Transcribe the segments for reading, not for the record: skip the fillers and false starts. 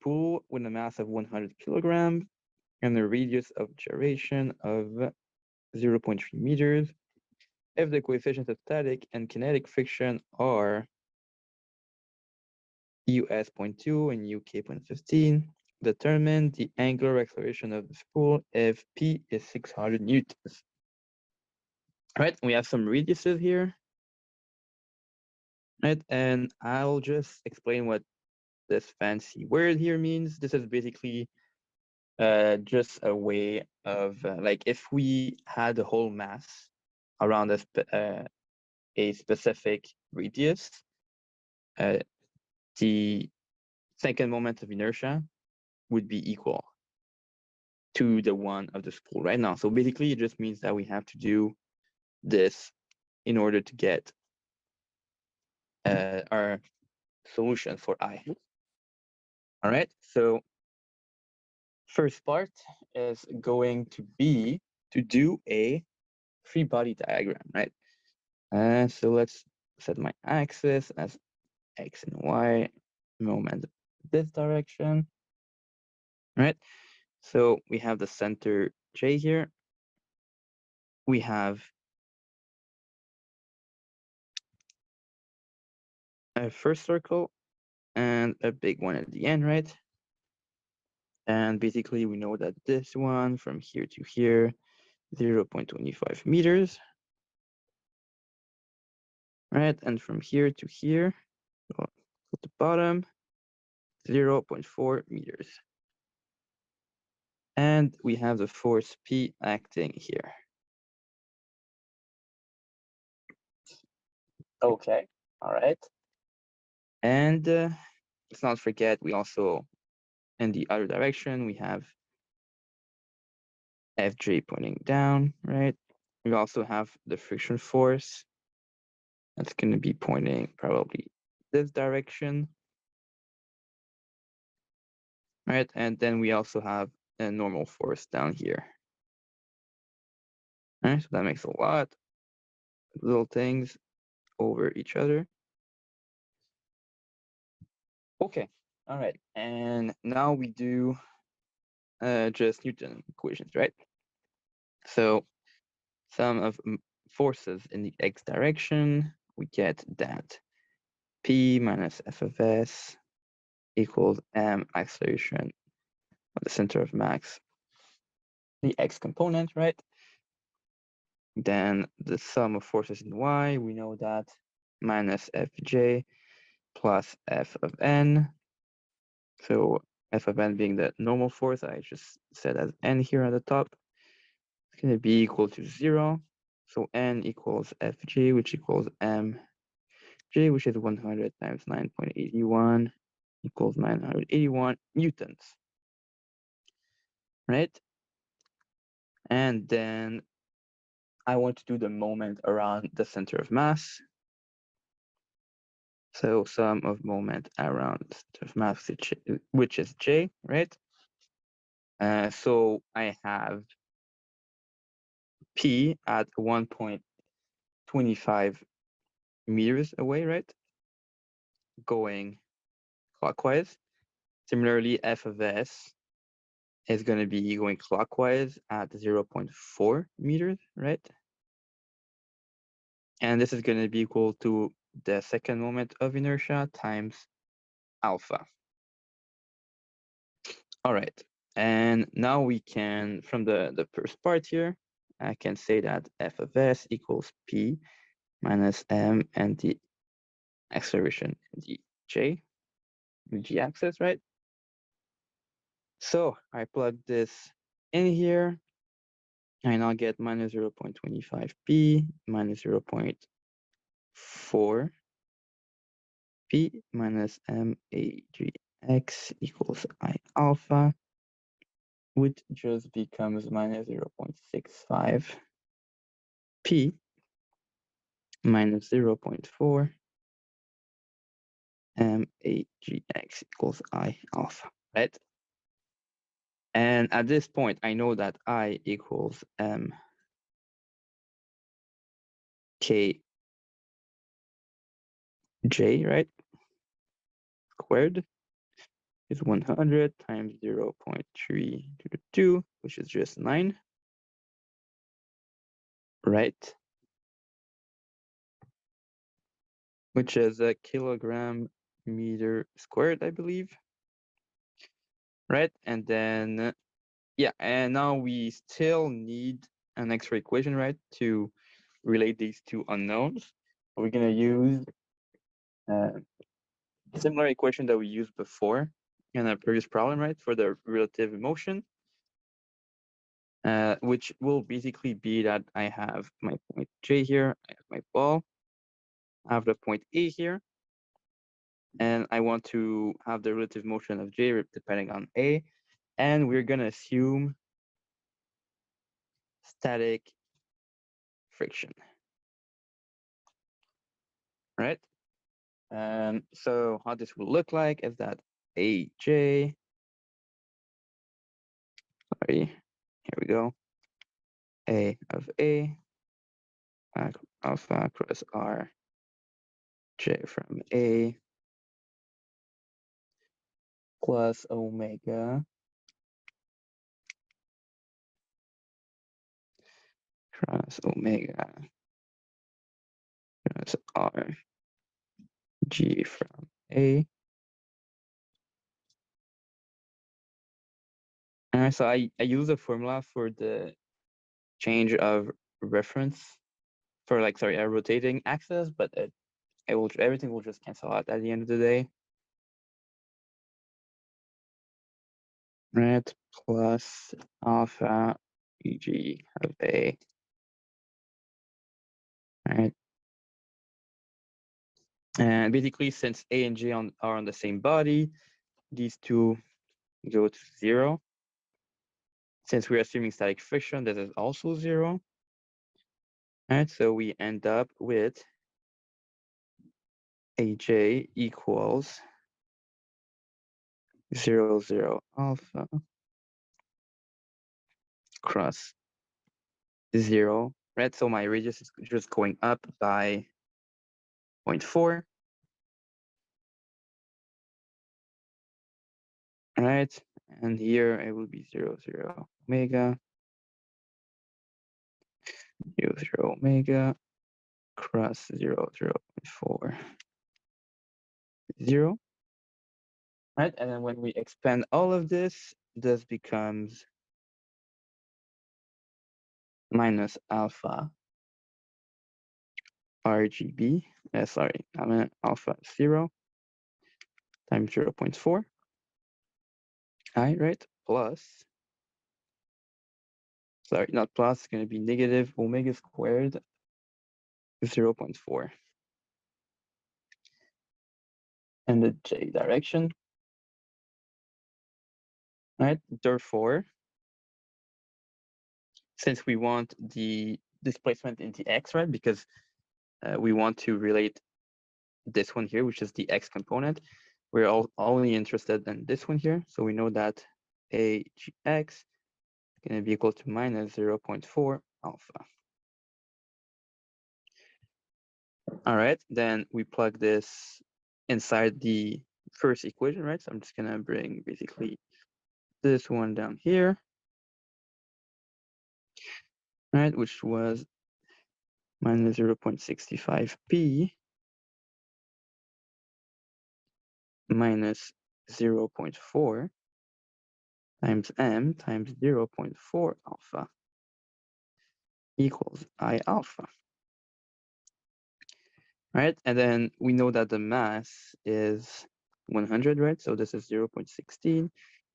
spool with a mass of 100 kilograms and a radius of gyration of 0.3 meters. If the coefficients of static and kinetic friction are US 0.2 and UK 0.15, determine the angular acceleration of the spool if P is 600 newtons. Right, we have some radiuses here. Right, and I'll just explain what this fancy word here means. This is basically just a way of like if we had a whole mass around a specific radius, the second moment of inertia would be equal to the one of the spool right now. So basically, it just means that we have to do this in order to get our solution for I. All right, so first part is going to be to do a free body diagram, right? So let's set my axis as X and Y, moment this direction, right? So we have the center J here. We have a first circle and a big one at the end, right? And basically we know that this one from here to here, 0.25 meters, right? And from here to here, at the bottom, 0.4 meters. And we have the force P acting here. Okay, all right. And let's not forget, we also, in the other direction, we have Fj pointing down, right? We also have the friction force. That's going to be pointing probably this direction, right? And then we also have a normal force down here. All right, so that makes a lot of little things over each other. Okay, all right. And now we do just Newton equations, right? So sum of forces in the x direction, we get that P minus F of S equals m acceleration of the center of mass, the x component, right? Then the sum of forces in y, we know that minus Fj plus F of n. So F of n being the normal force, I just said as n here at the top. It's going to be equal to 0. So n equals Fj, which equals mj, which is 100 times 9.81 equals 981 newtons, right? And then I want to do the moment around the center of mass. So sum of moment around the center of mass, which is J, right? So I have P at 1.25 meters away, right? Going clockwise. Similarly, F of S is going to be going clockwise at 0.4 meters, right? And this is going to be equal to the second moment of inertia times alpha. All right, and now we can, from the first part here, I can say that F of S equals P minus M and the acceleration in the J, the G axis, right? So I plug this in here, and I'll get minus 0.25 P minus 0.4 P minus MAGX equals I alpha, which just becomes minus 0.65 P minus 0.4 MAGX equals I alpha, right? And at this point, I know that I equals KJ, right? Squared. is 100 times 0.322, which is just 9, right? Which is a kilogram meter squared, I believe. Right, and then, yeah, and now we still need an extra equation, right, to relate these two unknowns. We're gonna use a similar equation that we used before in a previous problem, right, for the relative motion, which will basically be that I have my point J here, I have my ball, I have the point A here, and I want to have the relative motion of J depending on A, and we're gonna assume static friction, right? So how this will look like is that AJ, sorry, here we go, A of A, alpha cross R, J from A, plus omega cross omega cross R, G from A. So I use a formula for the change of reference for a rotating axis, but everything will just cancel out at the end of the day. Right, plus alpha EG of A. Right. And basically, since A and J are on the same body, these two go to 0. Since we're assuming static friction, this is also 0. Right, so we end up with AJ equals 0, 0 alpha cross 0. Right, so my radius is just going up by 0.4. Right, and here it will be 0, 0 omega, 0, 0 omega cross 0, 0.4, 0. Right, and then when we expand all of this, this becomes minus alpha RGB, sorry, I mean alpha 0 times 0.4, right, plus, sorry, not plus, it's going to be negative omega squared 0.4 in the J direction, right? Therefore, since we want the displacement in the X, right, because we want to relate this one here, which is the X component, we're only interested in this one here. So we know that AGX is going to be equal to minus 0.4 alpha. All right, then we plug this inside the first equation, right? So I'm just going to bring basically this one down here, right, which was minus 0.65 P minus 0.4 times M times 0.4 alpha equals I alpha. Right, and then we know that the mass is 100, right? So this is 0.16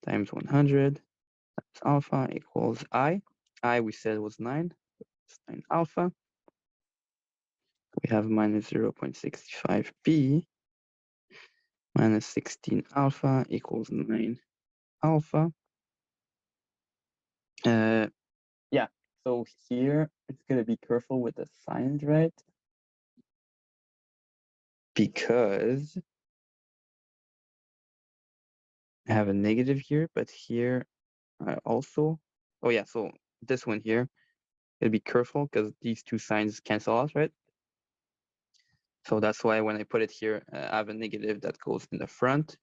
times 100 times alpha equals I. I we said was 9, it's 9 alpha. We have minus 0.65 P minus 16 alpha equals 9 alpha. Yeah, so here it's going to be careful with the signs, right? Because I have a negative here, but here also, oh yeah, so this one here, it'll be careful because these two signs cancel out, right? So that's why when I put it here, I have a negative that goes in the front.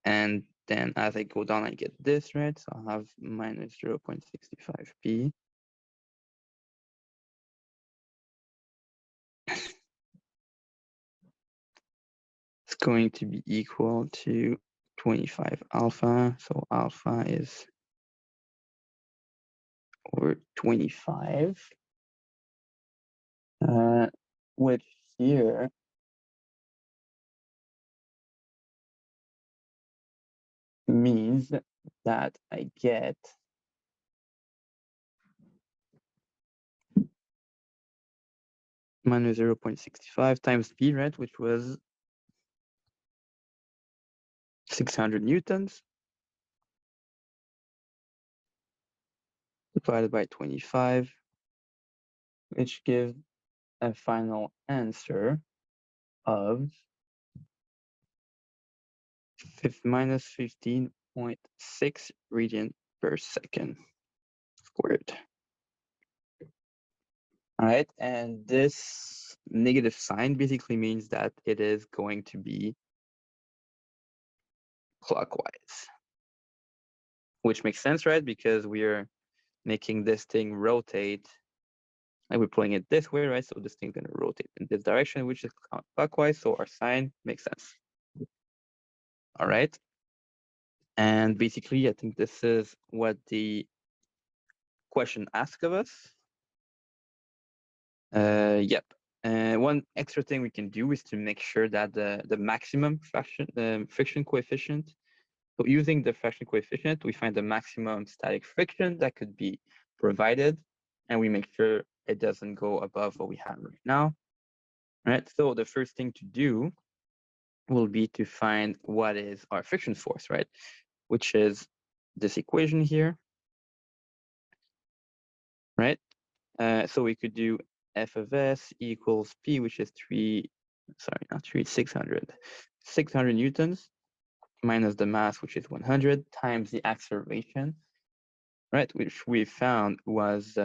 And then as I go down, I get this, right? So I'll have minus 0.65p. It's going to be equal to 25 alpha. So alpha is over 25, which here means that I get minus 0.65 times p, right, which was 600 newtons divided by 25, which gives a final answer of minus 15.6 radian per second squared. All right, and this negative sign basically means that it is going to be clockwise, which makes sense, right? Because we are making this thing rotate, and we're pulling it this way, right? So this thing's going to rotate in this direction, which is clockwise. So our sign makes sense. All right. And basically, I think this is what the question asks of us. Yep. One extra thing we can do is to make sure that the maximum friction coefficient. So using the friction coefficient, we find the maximum static friction that could be provided, and we make sure it doesn't go above what we have right now. Right. So the first thing to do will be to find what is our friction force, right? Which is this equation here, right? So we could do F of S equals P, which is 600 newtons minus the mass, which is 100, times the acceleration, right? Which we found was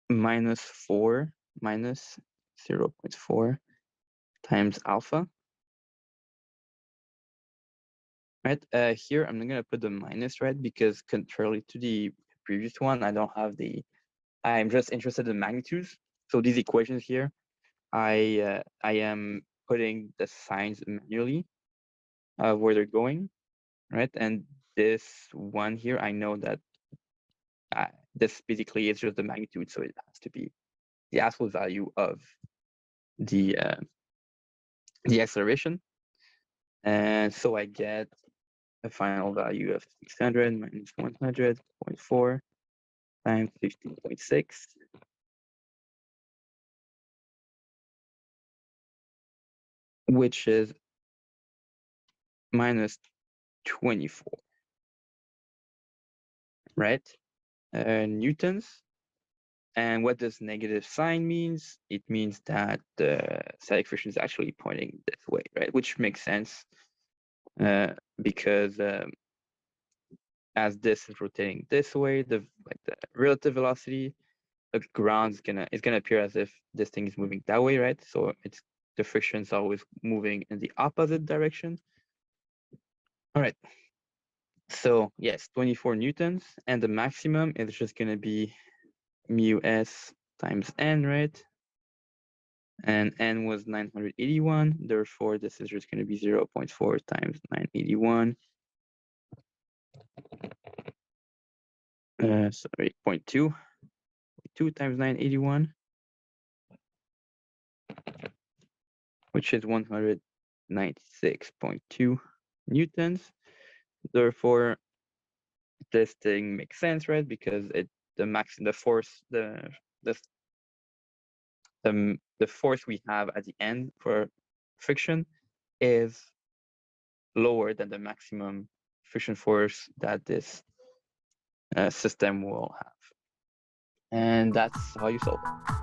minus 0.4 times alpha. Right, here I'm not gonna put the minus, right? Because contrary to the previous one, I'm just interested in magnitudes. So these equations here, I am putting the signs manually of where they're going, right? And this one here, I know that this basically is just the magnitude, so it has to be the absolute value of the acceleration. And so I get a final value of 600 minus 100.4 times 15.6, which is minus 24, right? Newtons. And what does negative sign means? It means that the static friction is actually pointing this way, right? Which makes sense because as this is rotating this way, the relative velocity, the ground is gonna appear as if this thing is moving that way, right? So the friction is always moving in the opposite direction. All right. So yes, 24 newtons, and the maximum is just gonna be mu s times n, right? And n was 981, therefore this is just gonna be 0.4 times 981. Sorry, 0.2 times 981, which is 196.2 newtons. Therefore, this thing makes sense, right? Because the force we have at the end for friction is lower than the maximum friction force that this system will have. And that's how you solve it.